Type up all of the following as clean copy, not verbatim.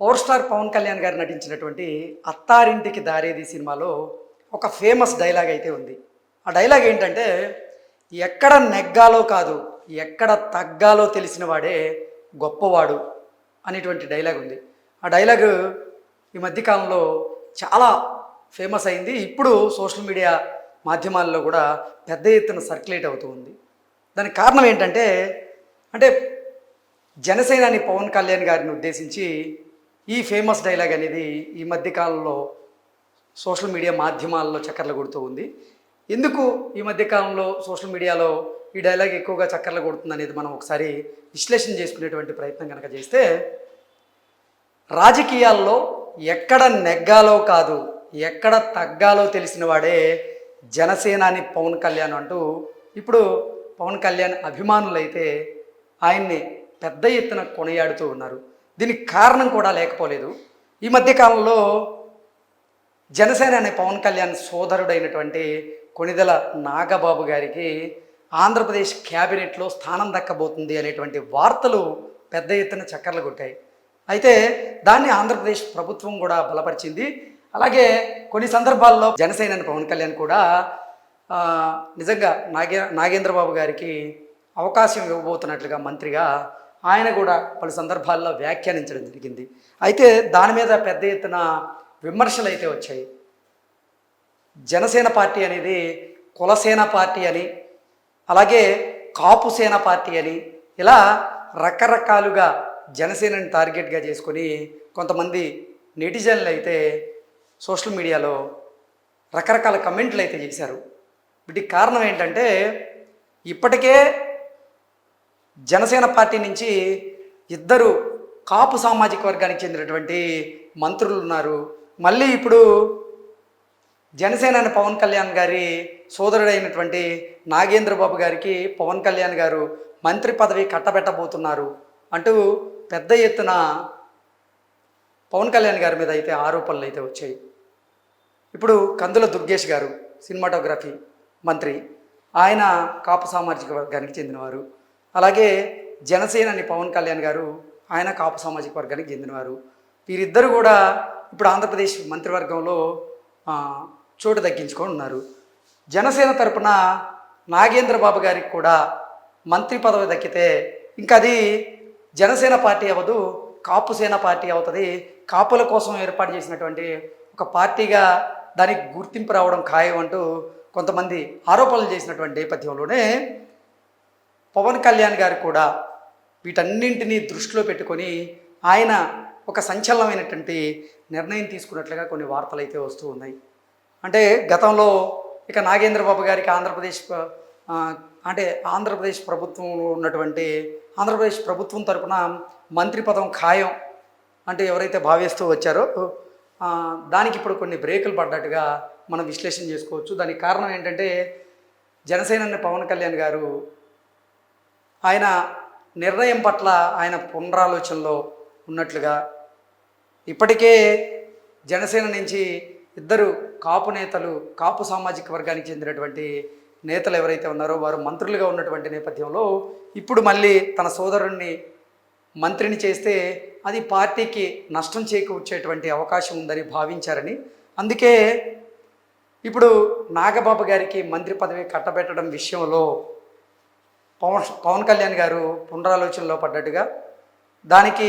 Power star Pawan Kalyan గారు నటించినటువంటి అత్తారింటికి దారేది సినిమాలో ఒక ఫేమస్ డైలాగ్ అయితే ఉంది. ఆ డైలాగ్ ఏంటంటే, ఎక్కడ నెగ్గాలో కాదు ఎక్కడ తగ్గాలో తెలిసిన వాడే గొప్పవాడు అనేటువంటి డైలాగ్ ఉంది. ఆ డైలాగ్ ఈ మధ్యకాలంలో చాలా ఫేమస్ అయింది. ఇప్పుడు సోషల్ మీడియా మాధ్యమాల్లో కూడా పెద్ద ఎత్తున సర్క్యులేట్ అవుతూ ఉంది. దానికి కారణం ఏంటంటే, అంటే జనసేనాని పవన్ కళ్యాణ్ గారిని ఉద్దేశించి ఈ ఫేమస్ డైలాగ్ అనేది ఈ మధ్యకాలంలో సోషల్ మీడియా మాధ్యమాల్లో చక్కర్లు కొడుతూ ఉంది. ఎందుకు ఈ మధ్యకాలంలో సోషల్ మీడియాలో ఈ డైలాగ్ ఎక్కువగా చక్కర్లు కొడుతుంది అనేది మనం ఒకసారి విశ్లేషణ చేసుకునేటువంటి ప్రయత్నం కనుక చేస్తే, రాజకీయాల్లో ఎక్కడ నెగ్గాలో కాదు ఎక్కడ తగ్గాలో తెలిసిన వాడే జనసేనాని పవన్ కళ్యాణ్ అంటూ ఇప్పుడు పవన్ కళ్యాణ్ అభిమానులైతే ఆయన్ని పెద్ద ఎత్తున కొనియాడుతూ ఉన్నారు. దీనికి కారణం కూడా లేకపోలేదు. ఈ మధ్యకాలంలో జనసేన అనే పవన్ కళ్యాణ్ సోదరుడైనటువంటి కొణిదెల నాగబాబు గారికి ఆంధ్రప్రదేశ్ క్యాబినెట్లో స్థానం దక్కబోతుంది అనేటువంటి వార్తలు పెద్ద ఎత్తున చక్కర్లు కొట్టాయి. అయితే దాన్ని ఆంధ్రప్రదేశ్ ప్రభుత్వం కూడా బలపరిచింది. అలాగే కొన్ని సందర్భాల్లో జనసేన పవన్ కళ్యాణ్ కూడా నిజంగా నాగేంద్రబాబు గారికి అవకాశం ఇవ్వబోతున్నట్లుగా మంత్రిగా ఆయన కూడా పలు సందర్భాల్లో వ్యాఖ్యానించడం జరిగింది. అయితే దాని మీద పెద్ద ఎత్తున విమర్శలు అయితే వచ్చాయి. జనసేన పార్టీ అనేది కులసేన పార్టీ అని, అలాగే కాపు సేన పార్టీ అని, ఇలా రకరకాలుగా జనసేనని టార్గెట్గా చేసుకొని కొంతమంది నెటిజన్లు అయితే సోషల్ మీడియాలో రకరకాల కమెంట్లు అయితే చేశారు. వీటికి కారణం ఏంటంటే, ఇప్పటికే జనసేన పార్టీ నుంచి ఇద్దరు కాపు సామాజిక వర్గానికి చెందినటువంటి మంత్రులు ఉన్నారు. మళ్ళీ ఇప్పుడు జనసేన పవన్ కళ్యాణ్ గారి సోదరుడైనటువంటి నాగేంద్రబాబు గారికి పవన్ కళ్యాణ్ గారు మంత్రి పదవి కట్టబెట్టబోతున్నారు అంటూ పెద్ద ఎత్తున పవన్ కళ్యాణ్ గారి మీద అయితే ఆరోపణలు అయితే వచ్చాయి. ఇప్పుడు కందుల దుర్గేష్ గారు సినిమాటోగ్రఫీ మంత్రి, ఆయన కాపు సామాజిక వర్గానికి చెందినవారు. అలాగే జనసేనని పవన్ కళ్యాణ్ గారు, ఆయన కాపు సామాజిక వర్గానికి చెందినవారు. వీరిద్దరు కూడా ఇప్పుడు ఆంధ్రప్రదేశ్ మంత్రివర్గంలో చోటు దక్కించుకొని ఉన్నారు. జనసేన తరపున నాగేంద్రబాబు గారికి కూడా మంత్రి పదవి దక్కితే ఇంకా అది జనసేన పార్టీ అవ్వదు, కాపు సేన పార్టీ అవుతుంది. కాపుల కోసం ఏర్పాటు చేసినటువంటి ఒక పార్టీగా దానికి గుర్తింపు రావడం ఖాయం అంటూ కొంతమంది ఆరోపణలు చేసినటువంటి నేపథ్యంలోనే పవన్ కళ్యాణ్ గారు కూడా వీటన్నింటినీ దృష్టిలో పెట్టుకొని ఆయన ఒక సంచలనమైనటువంటి నిర్ణయం తీసుకున్నట్లుగా కొన్ని వార్తలు అయితే వస్తూ ఉన్నాయి. అంటే గతంలో ఇక నాగేంద్రబాబు గారికి ఆంధ్రప్రదేశ్ ప్రభుత్వంలో ఉన్నటువంటి ఆంధ్రప్రదేశ్ ప్రభుత్వం తరపున మంత్రి పదం ఖాయం అంటే ఎవరైతే భావిస్తూ వచ్చారో దానికి ఇప్పుడు కొన్ని బ్రేకులు పడ్డట్టుగా మనం విశ్లేషణ చేసుకోవచ్చు. దానికి కారణం ఏంటంటే, జనసేన పవన్ కళ్యాణ్ గారు ఆయన నిర్ణయం పట్ల ఆయన పునరాలోచనలో ఉన్నట్లుగా, ఇప్పటికే జనసేన నుంచి ఇద్దరు కాపు నేతలు, కాపు సామాజిక వర్గానికి చెందినటువంటి నేతలు ఎవరైతే ఉన్నారో వారు మంత్రులుగా ఉన్నటువంటి నేపథ్యంలో ఇప్పుడు మళ్ళీ తన సోదరుణ్ణి మంత్రిని చేస్తే అది పార్టీకి నష్టం చేకూర్చేటువంటి అవకాశం ఉందని భావించారని, అందుకే ఇప్పుడు నాగబాబు గారికి మంత్రి పదవి కట్టబెట్టడం విషయంలో పవన్ కళ్యాణ్ గారు పునరాలోచనలో పడ్డట్టుగా, దానికి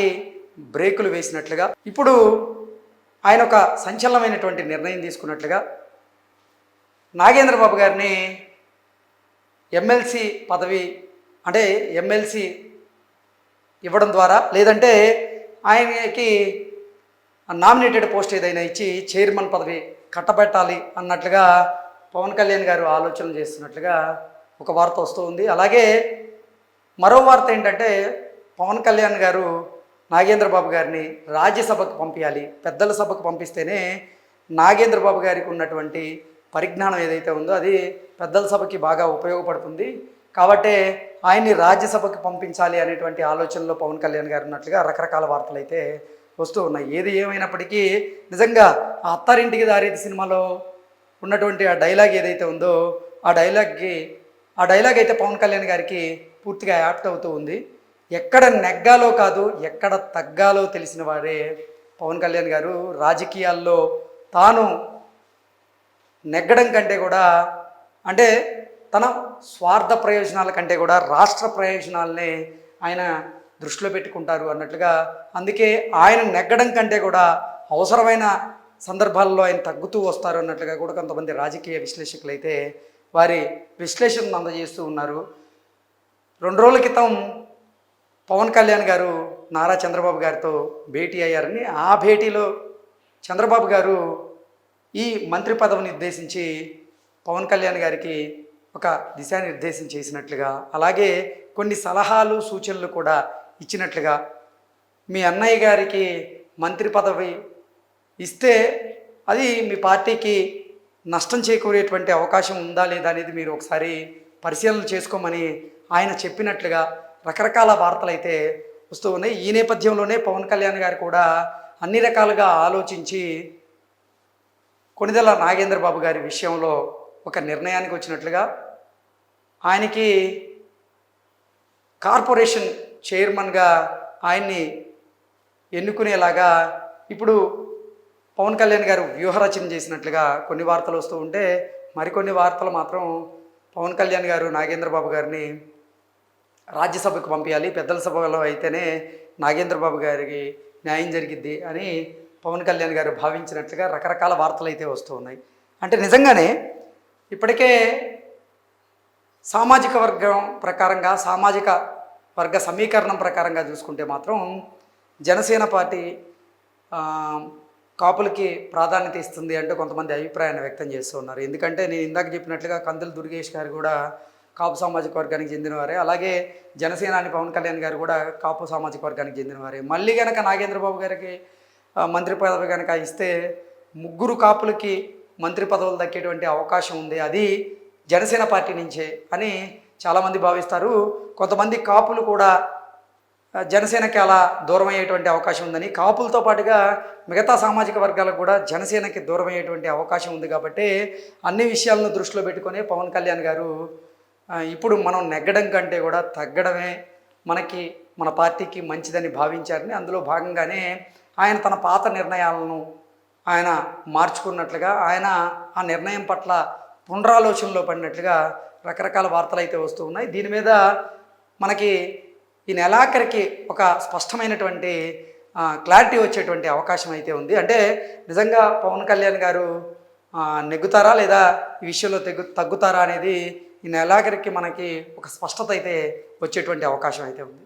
బ్రేకులు వేసినట్లుగా, ఇప్పుడు ఆయన ఒక సంచలనమైనటువంటి నిర్ణయం తీసుకున్నట్లుగా నాగేంద్రబాబు గారిని ఎమ్మెల్సీ పదవి అంటే ఎమ్మెల్సీ ఇవ్వడం ద్వారా, లేదంటే ఆయనకి నామినేటెడ్ పోస్ట్ ఏదైనా ఇచ్చి చైర్మన్ పదవి కట్టబెట్టాలి అన్నట్లుగా పవన్ కళ్యాణ్ గారు ఆలోచనలు చేస్తున్నట్లుగా ఒక వార్త వస్తూ ఉంది. అలాగే మరో వార్త ఏంటంటే, పవన్ కళ్యాణ్ గారు నాగేంద్రబాబు గారిని రాజ్యసభకు పంపించాలి, పెద్దల సభకు పంపిస్తేనే నాగేంద్రబాబు గారికి ఉన్నటువంటి పరిజ్ఞానం ఏదైతే ఉందో అది పెద్దల సభకి బాగా ఉపయోగపడుతుంది, కాబట్టి ఆయన్ని రాజ్యసభకు పంపించాలి అనేటువంటి ఆలోచనలో పవన్ కళ్యాణ్ గారు ఉన్నట్లుగా రకరకాల వార్తలు అయితే వస్తూ ఉన్నాయి. ఏది ఏమైనప్పటికీ నిజంగా ఆ అత్తారింటికి దారేది సినిమాలో ఉన్నటువంటి ఆ డైలాగ్ ఏదైతే ఉందో ఆ డైలాగ్ అయితే పవన్ కళ్యాణ్ గారికి పూర్తిగా యాప్ట్ అవుతూ ఉంది. ఎక్కడ నెగ్గాలో కాదు ఎక్కడ తగ్గాలో తెలిసిన వారే పవన్ కళ్యాణ్ గారు రాజకీయాల్లో తాను నెగ్గడం కంటే కూడా అంటే తన స్వార్థ ప్రయోజనాల కంటే కూడా రాష్ట్ర ప్రయోజనాలనే ఆయన దృష్టిలో పెట్టుకుంటారు అన్నట్లుగా, అందుకే ఆయన నెగ్గడం కంటే కూడా అవసరమైన సందర్భాల్లో ఆయన తగ్గుతూ వస్తారు అన్నట్లుగా కూడా కొంతమంది రాజకీయ విశ్లేషకులు అయితే వారి విశ్లేషణను అందజేస్తూ ఉన్నారు. 2 రోజుల క్రితం పవన్ కళ్యాణ్ గారు నారా చంద్రబాబు గారితో భేటీ అయ్యారని, ఆ భేటీలో చంద్రబాబు గారు ఈ మంత్రి పదవిని ఉద్దేశించి పవన్ కళ్యాణ్ గారికి ఒక దిశానిర్దేశం చేసినట్లుగా, అలాగే కొన్ని సలహాలు సూచనలు కూడా ఇచ్చినట్లుగా, మీ అన్నయ్య గారికి మంత్రి పదవి ఇస్తే అది మీ పార్టీకి నష్టం చేకూరేటువంటి అవకాశం ఉందా లేదా అనేది మీరు ఒకసారి పరిశీలన చేసుకోమని ఆయన చెప్పినట్లుగా రకరకాల వార్తలు అయితే వస్తూ ఉన్నాయి. ఈ నేపథ్యంలోనే పవన్ కళ్యాణ్ గారు కూడా అన్ని రకాలుగా ఆలోచించి కొణిదెల నాగేంద్రబాబు గారి విషయంలో ఒక నిర్ణయానికి వచ్చినట్లుగా, ఆయనకి కార్పొరేషన్ చైర్మన్గా ఆయన్ని ఎన్నుకునేలాగా ఇప్పుడు పవన్ కళ్యాణ్ గారు వ్యూహరచన చేసినట్లుగా కొన్ని వార్తలు వస్తూ ఉంటే, మరికొన్ని వార్తలు మాత్రం పవన్ కళ్యాణ్ గారు నాగేంద్రబాబు గారిని రాజ్యసభకు పంపించాలి, పెద్దల సభలో అయితేనే నాగేంద్రబాబు గారికి న్యాయం జరిగిద్ది అని పవన్ కళ్యాణ్ గారు భావించినట్లుగా రకరకాల వార్తలు అయితే వస్తూ ఉన్నాయి. అంటే నిజంగానే ఇప్పటికే సామాజిక వర్గం ప్రకారంగా, సామాజిక వర్గ సమీకరణం ప్రకారంగా చూసుకుంటే మాత్రం జనసేన పార్టీ కాపులకి ప్రాధాన్యత ఇస్తుంది అంటూ కొంతమంది అభిప్రాయాన్ని వ్యక్తం చేస్తూ ఉన్నారు. ఎందుకంటే నేను ఇందాక చెప్పినట్లుగా కందుల దుర్గేష్ గారు కూడా కాపు సామాజిక వర్గానికి చెందినవారే, అలాగే జనసేనాని పవన్ కళ్యాణ్ గారు కూడా కాపు సామాజిక వర్గానికి చెందినవారే. మళ్ళీ కనుక నాగేంద్రబాబు గారికి మంత్రి పదవి కనుక ఇస్తే 3 కాపులకి మంత్రి పదవులు దక్కేటువంటి అవకాశం ఉంది, అది జనసేన పార్టీ నుంచే అని చాలామంది భావిస్తారు. కొంతమంది కాపులు కూడా జనసేనకి అలా దూరం అయ్యేటువంటి అవకాశం ఉందని, కాపులతో పాటుగా మిగతా సామాజిక వర్గాలకు కూడా జనసేనకి దూరం అయ్యేటువంటి అవకాశం ఉంది. కాబట్టి అన్ని విషయాలను దృష్టిలో పెట్టుకొని పవన్ కళ్యాణ్ గారు ఇప్పుడు మనం నెగ్గడం కంటే కూడా తగ్గడమే మనకి మన పార్టీకి మంచిదని భావించారని, అందులో భాగంగానే ఆయన తన పాత నిర్ణయాలను ఆయన మార్చుకున్నట్లుగా, ఆయన ఆ నిర్ణయం పట్ల పునరాలోచనలో పడినట్లుగా రకరకాల వార్తలు అయితే వస్తూ ఉన్నాయి. దీని మీద మనకి ఈ నెలాఖరికి ఒక స్పష్టమైనటువంటి క్లారిటీ వచ్చేటువంటి అవకాశం అయితే ఉంది. అంటే నిజంగా పవన్ కళ్యాణ్ గారు నెగ్గుతారా లేదా ఈ విషయంలో తగ్గుతారా అనేది ఈ నెలాఖరికి మనకి ఒక స్పష్టత అయితే వచ్చేటువంటి అవకాశం అయితే ఉంది.